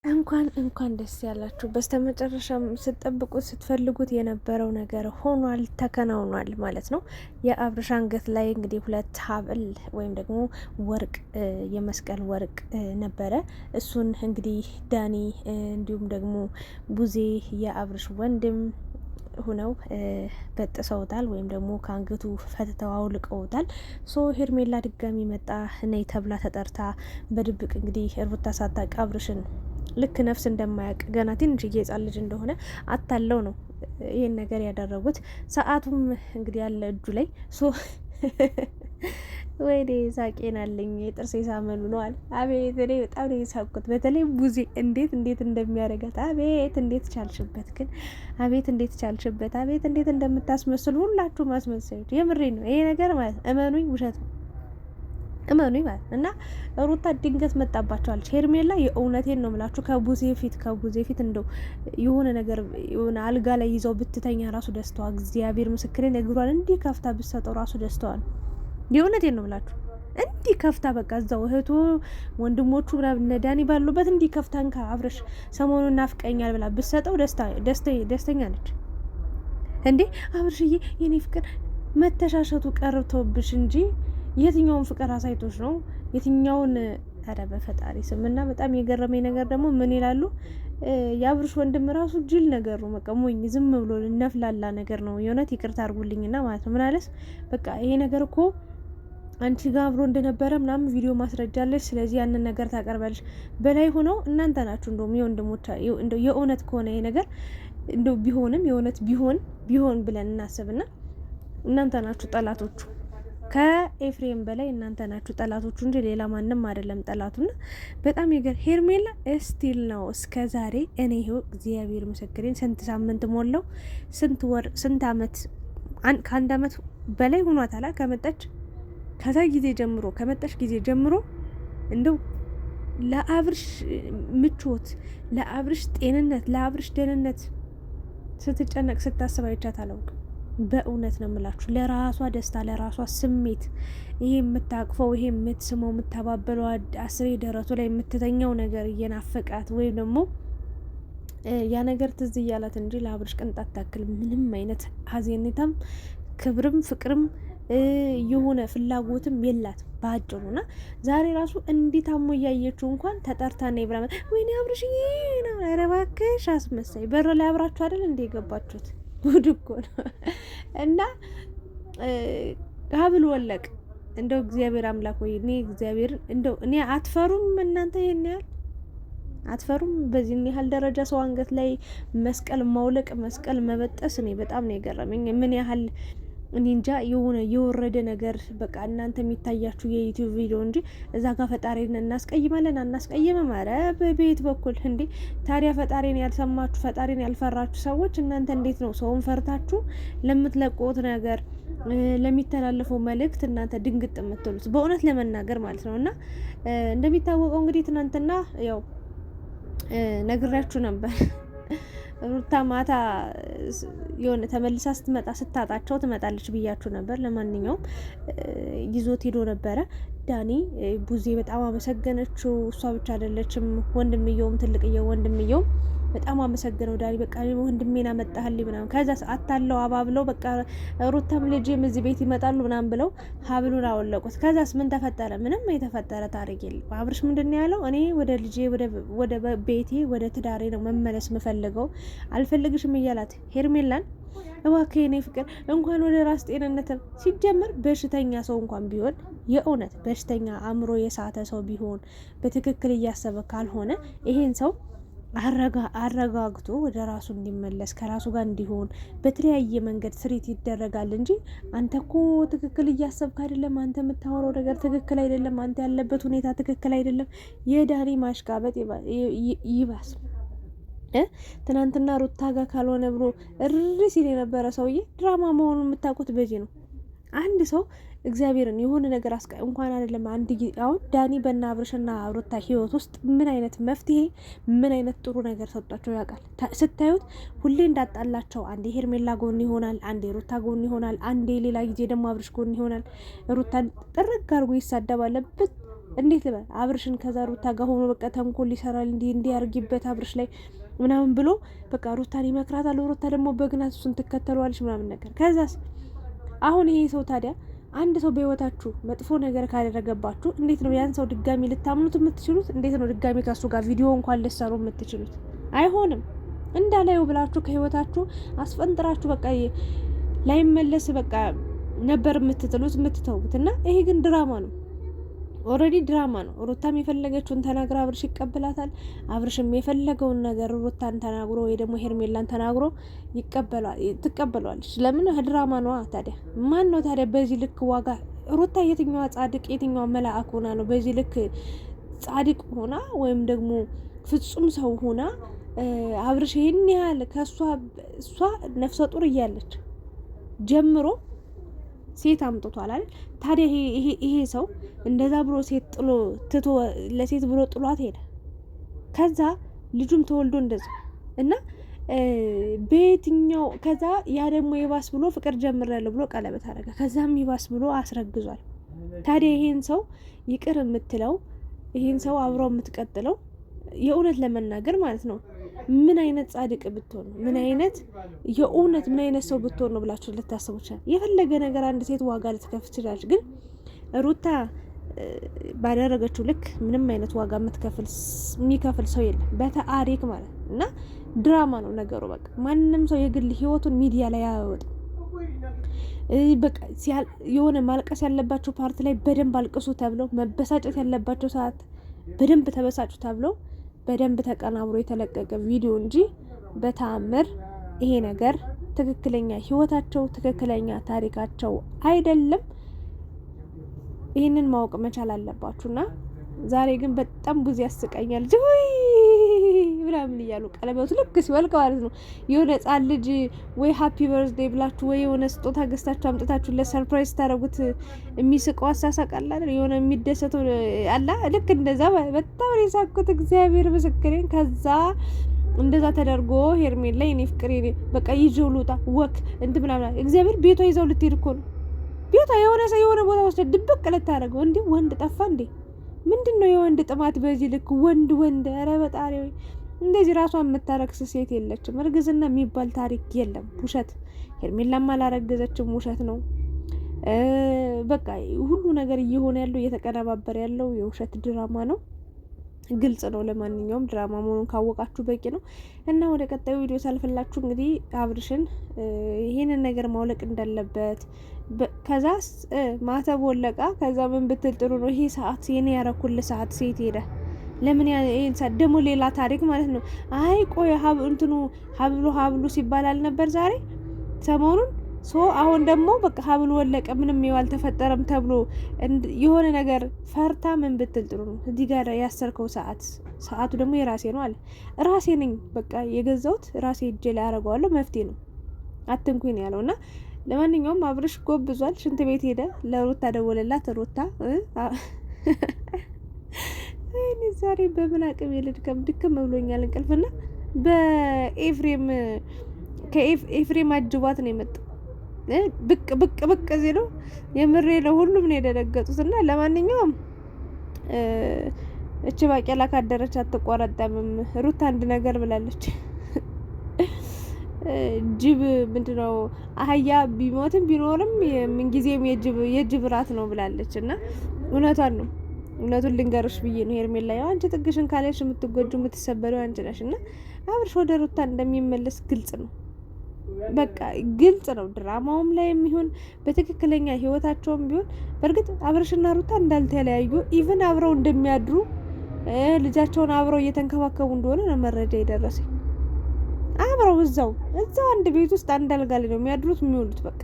እንኳን ደስ ያላችሁ። በስተመጨረሻም ስትጠብቁት ስትፈልጉት የነበረው ነገር ሆኗል፣ ተከናውኗል ማለት ነው። የአብርሽ አንገት ላይ እንግዲህ 2 ሀብል ወይም ደግሞ ወርቅ፣ የመስቀል ወርቅ ነበረ። እሱን እንግዲህ ዳኒ እንዲሁም ደግሞ ቡዜ የአብርሽ ወንድም ሁነው በጥሰውታል ወይም ደግሞ ከአንገቱ ፈትተው አውልቀውታል። ሄርሜላ ድጋሚ መጣ ነይ ተብላ ተጠርታ በድብቅ እንግዲህ ሩታ ሳታውቅ አብርሽን ልክ ነፍስ እንደማያውቅ ገና ትንሽዬ ሕጻን ልጅ እንደሆነ አታለው ነው ይህን ነገር ያደረጉት። ሰዓቱም እንግዲህ ያለ እጁ ላይ ወይኔ ሳቄን አለኝ የጥርሴ ሳመኑ ነዋል። አቤት እኔ በጣም ነው የሳቅኩት። በተለይ ቡዜ እንዴት እንደሚያደርጋት አቤት እንዴት ቻልሽበት ግን አቤት እንዴት ቻልሽበት አቤት እንዴት እንደምታስመስሉ ሁላችሁ ማስመሰሉት። የምሬ ነው ይሄ ነገር ማለት እመኑኝ ውሸት ነው እመኑኝ ማለት እና ሩታ ድንገት መጣባቸዋለች። ሄርሜላ የእውነቴን ነው ምላችሁ ከቡዜ ፊት እንደው የሆነ ነገር የሆነ አልጋ ላይ ይዘው ብትተኛ ራሱ ደስታዋ እግዚአብሔር ምስክሬን እግሯን እንዲህ ከፍታ ብትሰጠው ራሱ ደስታዋ ነው። የእውነቴን ነው ምላችሁ እንዲህ ከፍታ በቃ እዛው እህቱ ወንድሞቹ ምናምን ዳኒ ባሉበት እንዲህ ከፍታ እንካ አብረሽ ሰሞኑን ናፍቀኛል ብላ ብትሰጠው ደስተኛ ነች እንዴ። አብርሽዬ የኔ ፍቅር መተሻሸቱ ቀርቶብሽ እንጂ የትኛውን ፍቅር አሳይቶች ነው የትኛውን? ኧረ በፈጣሪ ስምና በጣም የገረመኝ ነገር ደግሞ ምን ይላሉ የአብርሽ ወንድም ራሱ ጅል ነገር ነው። በቃ ሞኝ ዝም ብሎ ነፍላላ ነገር ነው። የእውነት ይቅርታ አድርጉልኝና ማለት ነው። ምን አለስ በቃ ይሄ ነገር እኮ አንቺ ጋር አብሮ እንደነበረ ምናምን ቪዲዮ ማስረጃለች። ስለዚህ ያንን ነገር ታቀርባለች። በላይ ሆነው እናንተ ናችሁ እንደውም የወንድሞቻ እንደው የእውነት ከሆነ ይሄ ነገር እንደው ቢሆንም የእውነት ቢሆን ብለን እናስብና እናንተ ናችሁ ጠላቶቹ። ከኤፍሬም በላይ እናንተ ናችሁ ጠላቶቹ እንጂ ሌላ ማንም አይደለም ጠላቱና በጣም ሄርሜላ ስቲል ነው እስከ ዛሬ እኔ ይሄው እግዚአብሔር ምስክሬን ስንት ሳምንት ሞላው ስንት ወር ስንት አመት ከአንድ አመት በላይ ሆኗታል ከመጣች ከዛ ጊዜ ጀምሮ ከመጣች ጊዜ ጀምሮ እንደው ለአብርሽ ምቾት ለአብርሽ ጤንነት ለአብርሽ ደህንነት ስትጨነቅ ስታስብ አይቻት አላውቅም። በእውነት ነው የምላችሁ ለራሷ ደስታ ለራሷ ስሜት ይሄ የምታቅፈው ይሄ የምትስመው የምታባበለው አስሬ ደረቱ ላይ የምትተኛው ነገር እየናፈቃት ወይም ደግሞ ያ ነገር ትዝ እያላት እንጂ ለአብርሽ ቅንጣት ታክል ምንም አይነት ሀዘኔታም ክብርም ፍቅርም የሆነ ፍላጎትም የላት ባጭሩና ዛሬ ራሱ እንዴት አሞ እያየችው እንኳን ተጠርታ ነው ይብራም ወይኔ አብርሽ ነው አረባከሽ አስመሳይ በር ላይ አብራችሁ አይደል እንደ የገባችሁት ጉድ እኮ ነው። እና ሀብል ወለቅ እንደው እግዚአብሔር አምላክ ወይ እኔ እግዚአብሔር እንደው እኔ አትፈሩም እናንተ ይሄን ያህል አትፈሩም? በዚህ ያህል ደረጃ ሰው አንገት ላይ መስቀል ማውለቅ መስቀል መበጠስ እኔ በጣም ነው የገረመኝ። ምን ያህል እኔ እንጃ የሆነ የወረደ ነገር በቃ እናንተ የሚታያችሁ የዩቲዩብ ቪዲዮ እንጂ እዛ ጋር ፈጣሪን እናስቀይማለን አናስቀይምም። ኧረ በቤት በኩል እንዴ ታዲያ ፈጣሪን ያልሰማችሁ ፈጣሪን ያልፈራችሁ ሰዎች እናንተ እንዴት ነው ሰውን ፈርታችሁ ለምትለቁት ነገር ለሚተላለፈው መልእክት እናንተ ድንግጥ የምትሉት? በእውነት ለመናገር ማለት ነው። እና እንደሚታወቀው እንግዲህ ትናንትና ያው ነግራችሁ ነበር ሩታ ማታ የሆነ ተመልሳ ስትመጣ ስታጣቸው ትመጣለች ብያችሁ ነበር። ለማንኛውም ይዞት ሄዶ ነበረ ዳኒ። ቡዜ በጣም አመሰገነችው። እሷ ብቻ አይደለችም ወንድምየውም ትልቅየው ወንድምየውም በጣም አመሰገነው ዳኒ። በቃ ወንድሜን አመጣህልኝ ምናምን ከዛ አታለው አባብለው በቃ ሩታም ልጅም እዚህ ቤት ይመጣሉ ምናምን ብለው ሀብሉን አወለቁት። ከዛስ ምን ተፈጠረ? ምንም የተፈጠረ ታሪክ የለም። አብርሽ ምንድነው ያለው? እኔ ወደ ልጄ ወደ ቤቴ ወደ ትዳሬ ነው መመለስ ምፈልገው አልፈልግሽም እያላት ሄርሜላን እባክህ የኔ ፍቅር እንኳን ወደ ራስ ጤንነት ሲጀመር በሽተኛ ሰው እንኳን ቢሆን የእውነት በሽተኛ አእምሮ የሳተ ሰው ቢሆን በትክክል እያሰበ ካልሆነ ይሄን ሰው አረጋግቶ ወደ ራሱ እንዲመለስ ከራሱ ጋር እንዲሆን በተለያየ መንገድ ትሪት ይደረጋል እንጂ አንተ እኮ ትክክል እያሰብክ አይደለም፣ አንተ የምታወራው ነገር ትክክል አይደለም፣ አንተ ያለበት ሁኔታ ትክክል አይደለም። የዳኒ ማሽቃበጥ ይባስ ትናንትና ሩታ ጋር ካልሆነ ብሎ እሪ ሲል የነበረ ሰውዬ ድራማ መሆኑን የምታውቁት በዚህ ነው። አንድ ሰው እግዚአብሔርን የሆነ ነገር እንኳን አይደለም አንድ ጊዜ አሁን ዳኒ በና አብርሽና ሩታ ህይወት ውስጥ ምን አይነት መፍትሄ ምን አይነት ጥሩ ነገር ሰጧቸው ያውቃል። ስታዩት ሁሌ እንዳጣላቸው አንዴ ሄርሜላ ጎን ይሆናል፣ አንዴ ሩታ ጎን ይሆናል፣ አንዴ ሌላ ጊዜ ደግሞ አብርሽ ጎን ይሆናል። ሩታን ጥርግ አድርጎ ይሳደባለበት እንዴት ልበል አብርሽን ከዛ ሩታ ጋር ሆኖ በቃ ተንኮል ይሰራል እንዲህ ያርጊበት አብርሽ ላይ ምናምን ብሎ በቃ ሩታን ይመክራታል። ሩታ ደግሞ በግናት እሱን ትከተለዋለች ምናምን ነገር። ከዛስ አሁን ይሄ ሰው ታዲያ አንድ ሰው በህይወታችሁ መጥፎ ነገር ካደረገባችሁ እንዴት ነው ያን ሰው ድጋሚ ልታምኑት የምትችሉት? እንዴት ነው ድጋሚ ከሱ ጋር ቪዲዮ እንኳን ልትሰሩ የምትችሉት? አይሆንም። እንዳላዩ ብላችሁ ከህይወታችሁ አስፈንጥራችሁ በቃ ላይመለስ በቃ ነበር የምትጥሉት የምትተውት። እና ይሄ ግን ድራማ ነው። ኦልሬዲ ድራማ ነው። ሩታም የፈለገችውን ተናግራ አብርሽ ይቀበላታል። አብርሽም የፈለገውን ነገር ሩታን ተናግሮ ወይ ደግሞ ሄርሜላን ተናግሮ ትቀበሏለች። ለምን ድራማ ነዋ። ታዲያ ማን ነው ታዲያ በዚህ ልክ ዋጋ ሩታ የትኛዋ ጻድቅ የትኛዋ መልአክ ሆና ነው በዚህ ልክ ጻድቅ ሆና ወይም ደግሞ ፍጹም ሰው ሆና አብርሽ ይህን ያህል ከእሷ ነፍሰ ጡር እያለች ጀምሮ ሴት አምጥቷል አይደል? ታዲያ ይሄ ሰው እንደዛ ብሎ ሴት ጥሎ ትቶ ለሴት ብሎ ጥሏት ሄደ። ከዛ ልጁም ተወልዶ እንደዛ እና በየትኛው ከዛ ያ ደግሞ ይባስ ብሎ ፍቅር ጀምራለሁ ብሎ ቀለበት አደረገ። ከዛም ይባስ ብሎ አስረግዟል። ታዲያ ይሄን ሰው ይቅር የምትለው ይሄን ሰው አብረው የምትቀጥለው የእውነት ለመናገር ማለት ነው ምን አይነት ጻድቅ ብትሆን ነው? ምን አይነት የእውነት ምን አይነት ሰው ብትሆን ነው ብላችሁ ልታስቡ ይችላል። የፈለገ ነገር አንድ ሴት ዋጋ ልትከፍል ትችላለች። ግን ሩታ ባደረገችው ልክ ምንም አይነት ዋጋ የሚከፍል ሰው የለም በታሪክ ማለት እና ድራማ ነው ነገሩ። በቃ ማንም ሰው የግል ህይወቱን ሚዲያ ላይ አያወጣም። በቃ የሆነ ማልቀስ ያለባቸው ፓርት ላይ በደንብ አልቅሱ ተብለው መበሳጨት ያለባቸው ሰዓት በደንብ ተበሳጩ ተብለው በደንብ ተቀናብሮ የተለቀቀ ቪዲዮ እንጂ በተአምር ይሄ ነገር ትክክለኛ ህይወታቸው ትክክለኛ ታሪካቸው አይደለም። ይህንን ማወቅ መቻል አለባችሁና ዛሬ ግን በጣም ብዙ ያስቀኛል። ጆይ ምናምን እያሉ ቀለበቱ ልክ ሲወልቅ ማለት ነው የሆነ ህጻን ልጅ ወይ ሃፒ በርዝዴይ ብላችሁ ወይ የሆነ ስጦታ ገዝታችሁ አምጥታችሁ ለሰርፕራይዝ ታደርጉት የሚስቀው አሳሳቃል አይደል? የሆነ የሚደሰተው አላ ልክ እንደዛ በጣም ነው የሳቅኩት። እግዚአብሔር ምስክሬን። ከዛ እንደዛ ተደርጎ ሄርሜላ የኔ ፍቅር የኔ በቃ ይዤው ልውጣ ወክ እንት ምናምን እግዚአብሔር ቤቷ ይዘው ልትሄድ እኮ ነው። ቤቷ የሆነ ቦታ ወስደ ድብቅ ልታደርገው እንዴ! ወንድ ጠፋ እንዴ? ምንድነው የወንድ ጥማት በዚህ ልክ? ወንድ ኧረ በጣሪ እንደዚህ ራሷን የምታረክስ ሴት የለችም። እርግዝና የሚባል ታሪክ የለም። ውሸት። ሄርሜላም አላረገዘችም፣ ውሸት ነው። በቃ ሁሉ ነገር እየሆነ ያለው እየተቀነባበረ ያለው የውሸት ድራማ ነው። ግልጽ ነው። ለማንኛውም ድራማ መሆኑን ካወቃችሁ በቂ ነው። እና ወደ ቀጣዩ ቪዲዮ ሳልፈላችሁ እንግዲህ አብርሽን ይሄንን ነገር ማውለቅ እንዳለበት ከዛ ማተብ ወለቃ። ከዛ ምን ብትል ጥሩ ነው ይሄ ሰዓት የኔ ያረኩል ሰዓት ሴት ሄደ ለምን ይሄን ሰዓት ደግሞ ሌላ ታሪክ ማለት ነው። አይ ቆይ ሀብሉ ሲባል አልነበር ዛሬ ሰሞኑን አሁን ደግሞ በቃ ሀብሉ ወለቀ ምንም አልተፈጠረም ተብሎ የሆነ ነገር ፈርታ ምን ብትል ጥሩ ነው። እዚህ ጋር ያሰርከው ሰዓቱ ደግሞ የራሴ ነው አለ። ራሴ ነኝ በቃ የገዛሁት ራሴ እጄ ላይ አደርገዋለሁ መፍትሄ ነው አትንኩኝ ያለው። እና ለማንኛውም አብርሽ ጎብዟል። ሽንት ቤት ሄደ። ለሩታ ደወለላት። ሩታ እኔ ዛሬ በምን አቅም ድክም ብሎኛል እንቅልፍና ከኤፍሬም አጅቧት ነው የመጣው። ብቅ ሲሉ የምሬ ነው ሁሉም ነው የደነገጡት። እና ለማንኛውም እቺ ባቄላ ካደረች አትቆረጠምም። ሩታ አንድ ነገር ብላለች። ጅብ ምንድነው አህያ ቢሞትም ቢኖርም ምንጊዜም የጅብ ራት ነው ብላለች። እና እውነቷን ነው። እውነቱን ልንገርሽ ብዬ ነው ሄርሜላ። ያው አንቺ ጥግሽን ካለሽ የምትጎጁ የምትሰበሪው አንቺ ነሽ። እና አብርሽ ወደ ሩታ እንደሚመለስ ግልጽ ነው። በቃ ግልጽ ነው። ድራማውም ላይ የሚሆን በትክክለኛ ህይወታቸውም ቢሆን በእርግጥ አብርሽና ሩታ እንዳልተለያዩ ኢቭን አብረው እንደሚያድሩ ልጃቸውን አብረው እየተንከባከቡ እንደሆነ ነው መረጃ የደረሰኝ። አብረው እዛው አንድ ቤት ውስጥ አንድ አልጋ ላይ ነው የሚያድሩት የሚውሉት። በቃ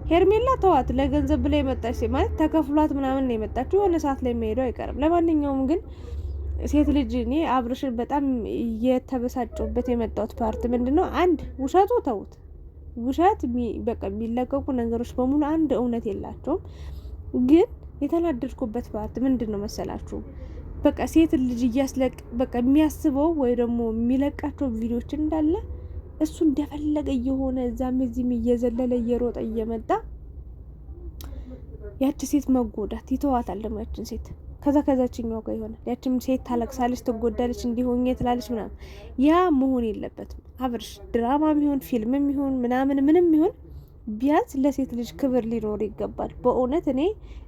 ሄርሜላ ተዋት፣ ለገንዘብ ብላ የመጣች ማለት ተከፍሏት ምናምን ነው የመጣችው። የሆነ ሰዓት ላይ መሄዱ አይቀርም። ለማንኛውም ግን ሴት ልጅ እኔ አብርሽን በጣም የተበሳጨውበት የመጣሁት ፓርት ምንድነው? አንድ ውሸቱ ተውት። ውሸት በቃ የሚለቀቁ ነገሮች በሙሉ አንድ እውነት የላቸውም። ግን የተናደድኩበት ፓርት ምንድነው መሰላችሁ? በቃ ሴት ልጅ በቃ የሚያስበው ወይ ደግሞ የሚለቃቸው ቪዲዮዎች እንዳለ እሱ እንደፈለገ እየሆነ እዛም እዚህም እየዘለለ እየሮጠ እየመጣ ያቺ ሴት መጎዳት ይተዋታል። ደግሞ ያችን ሴት ከዛችኛው ጋር ይሆናል። ያችም ሴት ታለቅሳለች፣ ትጎዳለች፣ እንዲሆኝ ትላለች ምናምን። ያ መሆን የለበትም አብርሽ። ድራማም ይሁን ፊልምም ይሁን ምንም ይሁን ቢያንስ ለሴት ልጅ ክብር ሊኖር ይገባል። በእውነት እኔ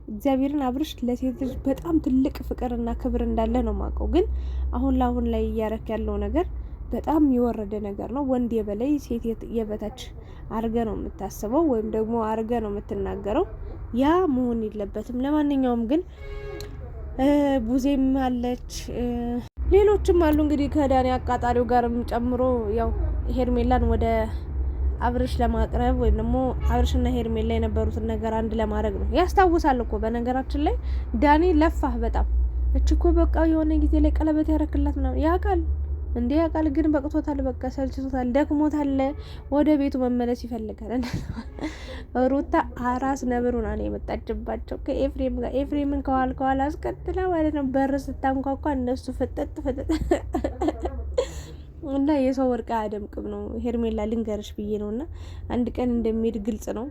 እግዚአብሔርን አብርሽ ለሴት ልጅ በጣም ትልቅ ፍቅርና ክብር እንዳለ ነው የማውቀው። ግን አሁን ላይ እያረክ ያለው ነገር በጣም የወረደ ነገር ነው። ወንድ የበላይ ሴት የበታች አርገ ነው የምታስበው ወይም ደግሞ አርገ ነው የምትናገረው። ያ መሆን የለበትም። ለማንኛውም ግን ቡዜም አለች፣ ሌሎችም አሉ እንግዲህ ከዳኒ አቃጣሪው ጋርም ጨምሮ ያው ሄርሜላን ወደ አብርሽ ለማቅረብ ወይም ደግሞ አብርሽና ሄርሜላ የነበሩትን ነገር አንድ ለማድረግ ነው። ያስታውሳል እኮ በነገራችን ላይ ዳኒ ለፋህ በጣም። እኮ በቃ የሆነ ጊዜ ላይ ቀለበት ያረክላት ምናምን ያውቃል እንዴ ያውቃል። ግን በቅቶታል፣ በቃ ሰልችቶታል፣ ደክሞታል። ወደ ቤቱ መመለስ ይፈልጋል። ሩታ አራስ ነብሩና ነው የመጣችባቸው ከኤፍሬም ጋር። ኤፍሬምን ከኋላ አስከትላ ማለት ነው በር ስታንኳኳ እነሱ ፍጥጥ እና የሰው ወርቅ አያደምቅም ነው። ሄርሜላ ልንገርሽ ብዬ ነው እና አንድ ቀን እንደሚሄድ ግልጽ ነው።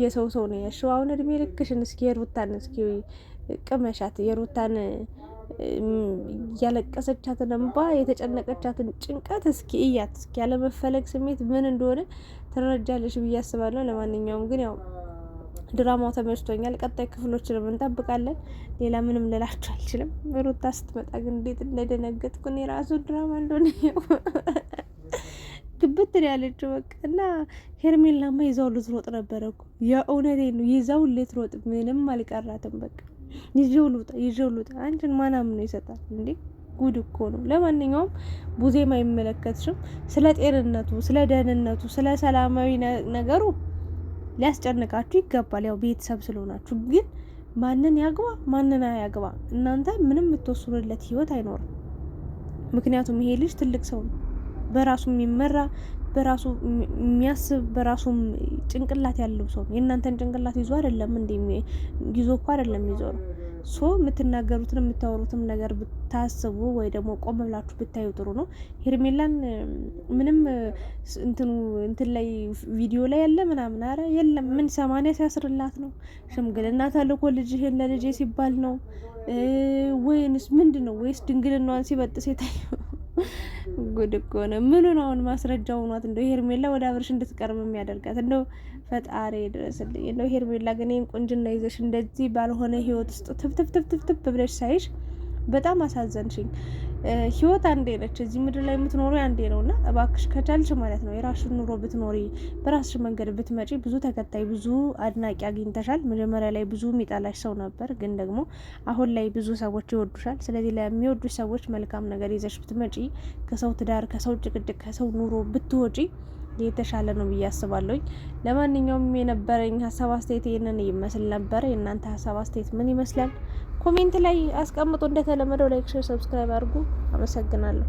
የሰው ነው ያሽው። አሁን እድሜ ልክሽን እስኪ የሩታን እስኪ ቅመሻት። የሩታን ያለቀሰቻትን እንባ የተጨነቀቻትን ጭንቀት እስኪ እያት። እስኪ ያለመፈለግ ስሜት ምን እንደሆነ ትረጃለሽ ብዬ አስባለሁ። ለማንኛውም ግን ያው ድራማው ተመችቶኛል። ቀጣይ ክፍሎችንም እንጠብቃለን። ሌላ ምንም ልላችሁ አልችልም። ሩታ ስትመጣ ግን እንዴት እንደደነገጥኩ እኔ ራሱ ድራማ እንደሆነ ግብት ያለችው በቃ። እና ሄርሜላማ ይዛው ልትሮጥ ነበረ እኮ የእውነቴን ነው። ይዛው ልትሮጥ ምንም አልቀራትም። በቃ ይዤው ልውጣ። አንቺን ማናም ነው ይሰጣል እንዴ? ጉድ እኮ ነው። ለማንኛውም ቡዜም አይመለከትሽም። ስለ ጤንነቱ፣ ስለ ደህንነቱ፣ ስለ ሰላማዊ ነገሩ ሊያስጨንቃችሁ ይገባል። ያው ቤተሰብ ስለሆናችሁ። ግን ማንን ያግባ ማንን አያግባ እናንተ ምንም የምትወስኑለት ህይወት አይኖርም። ምክንያቱም ይሄ ልጅ ትልቅ ሰው ነው። በራሱ የሚመራ በራሱ የሚያስብ በራሱ ጭንቅላት ያለው ሰው ነው። የእናንተን ጭንቅላት ይዞ አይደለም ይዞ እኮ አይደለም ይዞ ነው። ሶ የምትናገሩትን የምታወሩትም ነገር ብታስቡ ወይ ደግሞ ቆም ብላችሁ ብታዩ ጥሩ ነው። ሄርሜላን ምንም እንትን ላይ ቪዲዮ ላይ ያለ ምናምን አረ የለም። ምን 80 ሲያስርላት ነው? ሽምግልና ተልኮ ልጅህን ለልጄ ሲባል ነው ወይንስ ምንድን ነው? ወይስ ድንግልናዋን ሲበጥስ የታየው? ጉድ እኮ ነው። ምኑን አሁን ማስረጃው ሆኗት እንደው ሄርሜላ ወደ አብርሽ እንድትቀርብ የሚያደርጋት እንደው ፈጣሪ ድረስልኝ። እንደው ሄርሜላ ግን ይሄን ቁንጅና ይዘሽ እንደዚህ ባልሆነ ህይወት ውስጥ ትፍ ብለሽ ሳይሽ በጣም አሳዘንሽኝ። ህይወት አንዴ ነች። እዚህ ምድር ላይ የምትኖሪ አንዴ ነውና እባክሽ ከቻልሽ ማለት ነው የራስሽን ኑሮ ብትኖሪ፣ በራስሽ መንገድ ብትመጪ። ብዙ ተከታይ ብዙ አድናቂ አግኝተሻል። መጀመሪያ ላይ ብዙ የሚጠላሽ ሰው ነበር፣ ግን ደግሞ አሁን ላይ ብዙ ሰዎች ይወዱሻል። ስለዚህ ለሚወዱሽ ሰዎች መልካም ነገር ይዘሽ ብትመጪ፣ ከሰው ትዳር፣ ከሰው ጭቅጭቅ፣ ከሰው ኑሮ ብትወጪ የተሻለ ነው ብዬ አስባለሁኝ። ለማንኛውም የነበረኝ ሀሳብ አስተያየት ይህንን ይመስል ነበር። የእናንተ ሀሳብ አስተያየት ምን ይመስላል? ኮሜንት ላይ አስቀምጡ። እንደተለመደው ላይክ፣ ሼር፣ ሰብስክራይብ አድርጉ። አመሰግናለሁ።